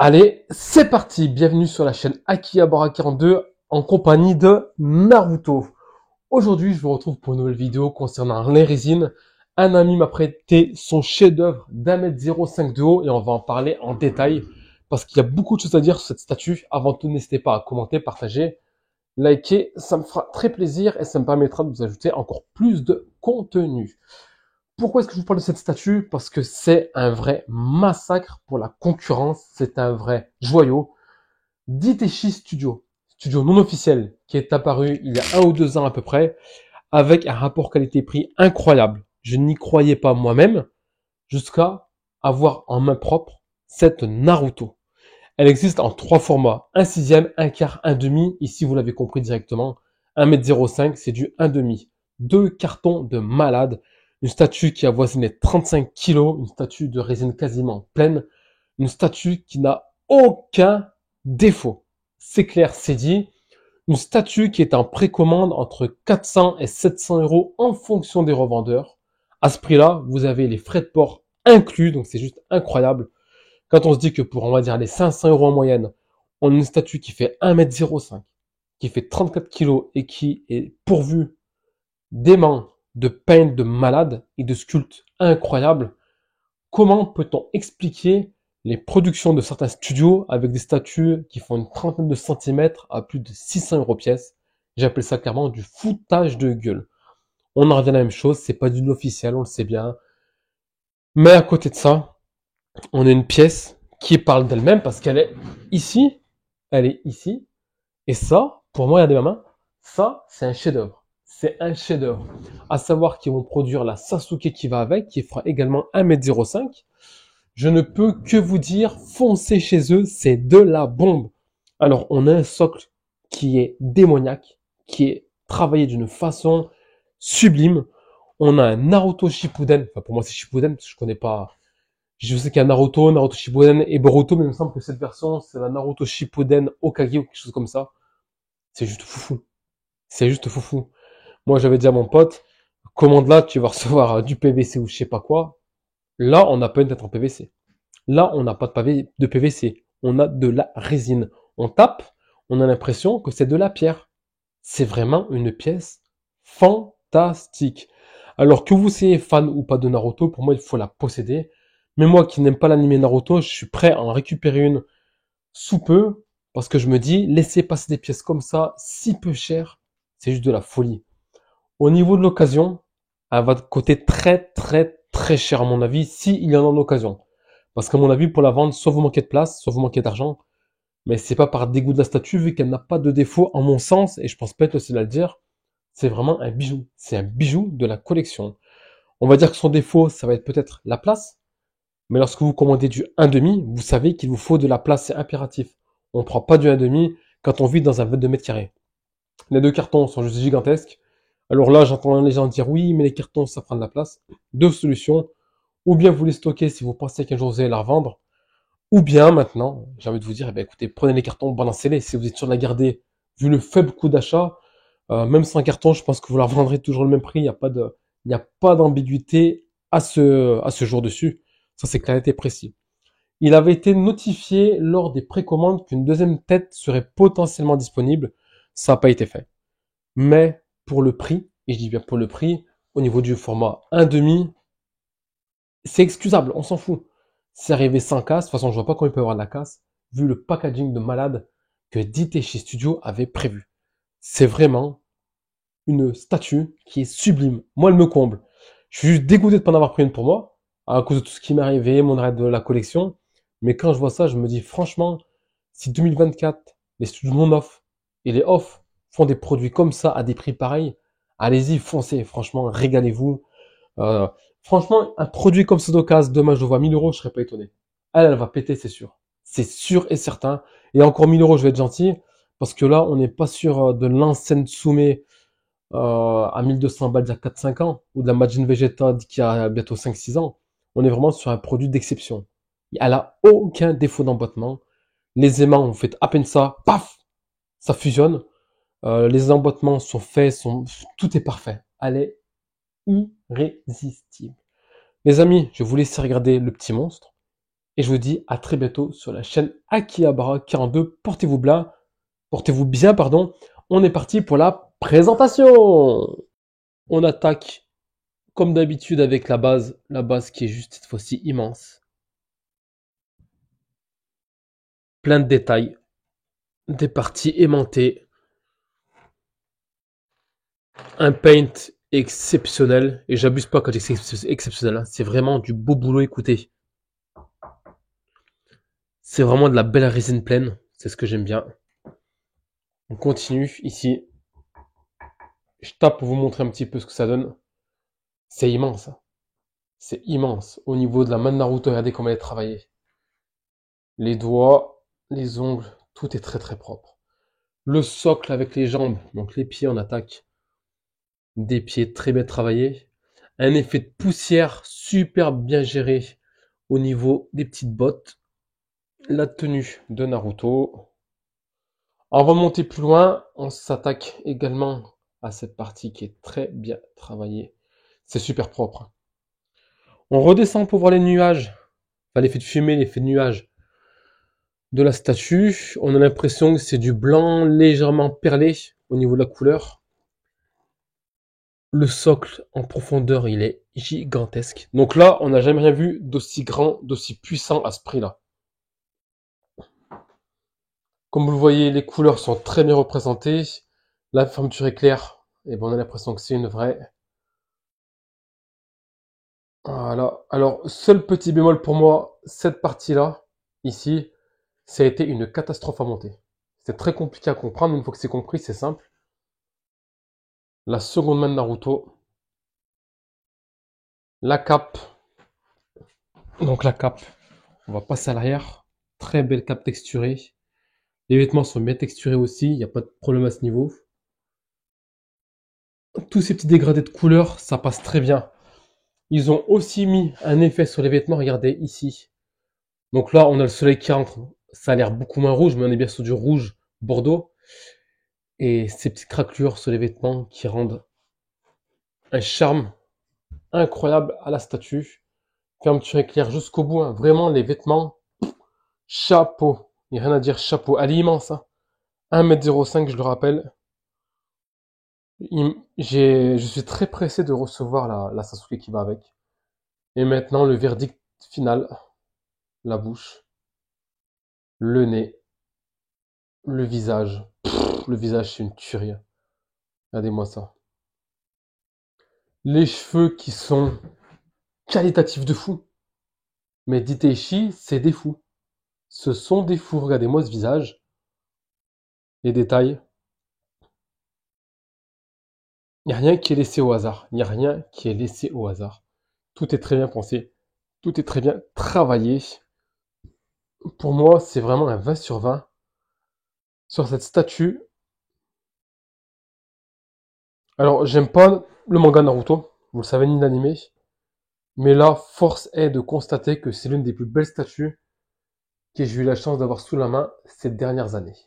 Allez, c'est parti. Bienvenue sur la chaîne Akihabara 42 en compagnie de Naruto. Aujourd'hui, je vous retrouve pour une nouvelle vidéo concernant les résines. Un ami m'a prêté son chef-d'œuvre d'1,05 m de haut et on va en parler en détail parce qu'il y a beaucoup de choses à dire sur cette statue. Avant tout, n'hésitez pas à commenter, partager, liker. Ça me fera très plaisir et ça me permettra de vous ajouter encore plus de contenu. Pourquoi est-ce que je vous parle de cette statue? Parce que c'est un vrai massacre pour la concurrence, c'est un vrai joyau. Diteshi Studio, studio non officiel, qui est apparu il y a 1 ou 2 ans à peu près, avec un rapport qualité-prix incroyable. Je n'y croyais pas moi-même, jusqu'à avoir en main propre cette Naruto. Elle existe en 3 formats, 1/6, 1/4, 1/2, ici vous l'avez compris directement, 1,05 m, c'est du 1/2. 2 cartons de malade, une statue qui avoisine les 35 kilos, une statue de résine quasiment pleine, une statue qui n'a aucun défaut. C'est clair, c'est dit. Une statue qui est en précommande entre 400 et 700 euros en fonction des revendeurs. À ce prix-là, vous avez les frais de port inclus, donc c'est juste incroyable. Quand on se dit que pour, on va dire, les 500 euros en moyenne, on a une statue qui fait 1,05 m, qui fait 34 kilos et qui est pourvue d'aimants, de pain de malade et de sculptes incroyables, comment peut-on expliquer les productions de certains studios avec des statues qui font une trentaine de centimètres à plus de 600 euros pièce? J'appelle ça clairement du foutage de gueule. On en revient à la même chose, c'est pas du officiel, on le sait bien. Mais à côté de ça, on a une pièce qui parle d'elle-même parce qu'elle est ici, elle est ici, et ça, pour moi, regardez ma main, ça, c'est un chef-d'œuvre. C'est un chef-d'œuvre. À savoir qu'ils vont produire la Sasuke qui va avec, qui fera également 1,05 m. Je ne peux que vous dire, foncez chez eux, c'est de la bombe. Alors, on a un socle qui est démoniaque, qui est travaillé d'une façon sublime. On a un Naruto Shippuden, enfin pour moi c'est Shippuden, parce que je connais pas. Je sais qu'il y a Naruto, Naruto Shippuden et Boruto, mais il me semble que cette version, c'est la Naruto Shippuden Hokage ou quelque chose comme ça. C'est juste foufou. C'est juste foufou. Moi, j'avais dit à mon pote, commande là, tu vas recevoir du PVC ou je sais pas quoi. Là, on n'a pas une tête en PVC. Là, on n'a pas de PVC. On a de la résine. On tape, on a l'impression que c'est de la pierre. C'est vraiment une pièce fantastique. Alors que vous soyez fan ou pas de Naruto, pour moi, il faut la posséder. Mais moi qui n'aime pas l'anime Naruto, je suis prêt à en récupérer une sous peu, parce que je me dis, laisser passer des pièces comme ça, si peu chères, c'est juste de la folie. Au niveau de l'occasion, elle va coûter très très très cher à mon avis, s'il y en a en occasion. Parce qu'à mon avis, pour la vendre, soit vous manquez de place, soit vous manquez d'argent, mais c'est pas par dégoût de la statue, vu qu'elle n'a pas de défaut, en mon sens, et je pense pas être le seul à le dire, c'est vraiment un bijou. C'est un bijou de la collection. On va dire que son défaut, ça va être peut-être la place, mais lorsque vous commandez du 1,5 m, vous savez qu'il vous faut de la place, c'est impératif. On ne prend pas du 1,5 m quand on vit dans un 22 mètres carrés. Les 2 cartons sont juste gigantesques. Alors là, j'entends les gens dire oui, mais les cartons, ça prend de la place. Deux solutions. Ou bien vous les stockez si vous pensez qu'un jour vous allez la revendre. Ou bien maintenant, j'ai envie de vous dire, eh bien, écoutez, prenez les cartons, balancez-les. Si vous êtes sûr de la garder, vu le faible coût d'achat, même sans carton, je pense que vous la revendrez toujours le même prix. Il n'y a pas d'ambiguïté à ce jour dessus. Ça, c'est clair et précis. Il avait été notifié lors des précommandes qu'une deuxième tête serait potentiellement disponible. Ça n'a pas été fait. Mais pour le prix, et je dis bien pour le prix, au niveau du format 1,5 m, c'est excusable, on s'en fout. C'est arrivé sans casse, de toute façon je vois pas comment il peut y avoir de la casse, vu le packaging de malade que Diteshi Studio avait prévu. C'est vraiment une statue qui est sublime. Moi, elle me comble. Je suis juste dégoûté de pas en avoir pris une pour moi, à cause de tout ce qui m'est arrivé, mon arrêt de la collection. Mais quand je vois ça, je me dis franchement, si 2024, les studios non off et les off font des produits comme ça à des prix pareils, allez-y, foncez, franchement, régalez-vous. Euh, Franchement, un produit comme ce d'occasion, demain je le vois 1000 euros, je serais pas étonné. Elle va péter, c'est sûr. C'est sûr et certain. Et encore 1000 euros, je vais être gentil, parce que là, on n'est pas sur de l'ancienne Tsume à 1200 balles il y a 4-5 ans, ou de la Majin Vegeta qui a bientôt 5-6 ans. On est vraiment sur un produit d'exception. Elle a aucun défaut d'emboîtement. Les aimants, vous faites à peine ça, paf, ça fusionne. Les emboîtements sont faits, tout est parfait. Elle est irrésistible. Les amis, je vous laisse regarder le petit monstre. Et je vous dis à très bientôt sur la chaîne Akihabara 42. Portez-vous bien, pardon. On est parti pour la présentation. On attaque comme d'habitude avec la base qui est juste cette fois-ci immense. Plein de détails, des parties aimantées, un paint exceptionnel, et j'abuse pas quand je dis que c'est exceptionnel, hein. C'est vraiment du beau boulot, écoutez. C'est vraiment de la belle résine pleine, c'est ce que j'aime bien. On continue ici. Je tape pour vous montrer un petit peu ce que ça donne. C'est immense, hein. C'est immense. Au niveau de la main de Naruto, regardez comment elle est travaillée. Les doigts, les ongles, tout est très très propre. Le socle avec les jambes, donc les pieds en attaque. Des pieds très bien travaillés. Un effet de poussière super bien géré au niveau des petites bottes. La tenue de Naruto. On va monter plus loin. On s'attaque également à cette partie qui est très bien travaillée. C'est super propre. On redescend pour voir les nuages. Enfin, l'effet de fumée, l'effet de nuage de la statue. On a l'impression que c'est du blanc légèrement perlé au niveau de la couleur. Le socle en profondeur, il est gigantesque. Donc là, on n'a jamais rien vu d'aussi grand, d'aussi puissant à ce prix-là. Comme vous le voyez, les couleurs sont très bien représentées. La fermeture est claire. Et bon, on a l'impression que c'est une vraie. Voilà. Alors, seul petit bémol pour moi, cette partie-là, ici, ça a été une catastrophe à monter. C'est très compliqué à comprendre. Une fois que c'est compris, c'est simple. La seconde main de Naruto. La cape. Donc la cape. On va passer à l'arrière. Très belle cape texturée. Les vêtements sont bien texturés aussi. Il n'y a pas de problème à ce niveau. Tous ces petits dégradés de couleurs, ça passe très bien. Ils ont aussi mis un effet sur les vêtements. Regardez ici. Donc là, on a le soleil qui entre. Ça a l'air beaucoup moins rouge, mais on est bien sur du rouge bordeaux. Et ces petites craquelures sur les vêtements qui rendent un charme incroyable à la statue. Fermeture éclair jusqu'au bout, hein. Vraiment, les vêtements, chapeau. Il n'y a rien à dire, chapeau. Elle est immense, hein. 1,05 m, je le rappelle. Je suis très pressé de recevoir la Sasuke qui va avec. Et maintenant, le verdict final. La bouche, le nez, le visage. Le visage, c'est une tuerie. Regardez-moi ça. Les cheveux qui sont qualitatifs de fou. Mais d'Itaishi, c'est des fous. Ce sont des fous. Regardez-moi ce visage. Les détails. Il n'y a rien qui est laissé au hasard. Il n'y a rien qui est laissé au hasard. Tout est très bien pensé. Tout est très bien travaillé. Pour moi, c'est vraiment un 20 sur 20 sur cette statue. Alors, j'aime pas le manga Naruto. Vous le savez, ni l'anime. Mais là, force est de constater que c'est l'une des plus belles statues que j'ai eu la chance d'avoir sous la main ces dernières années.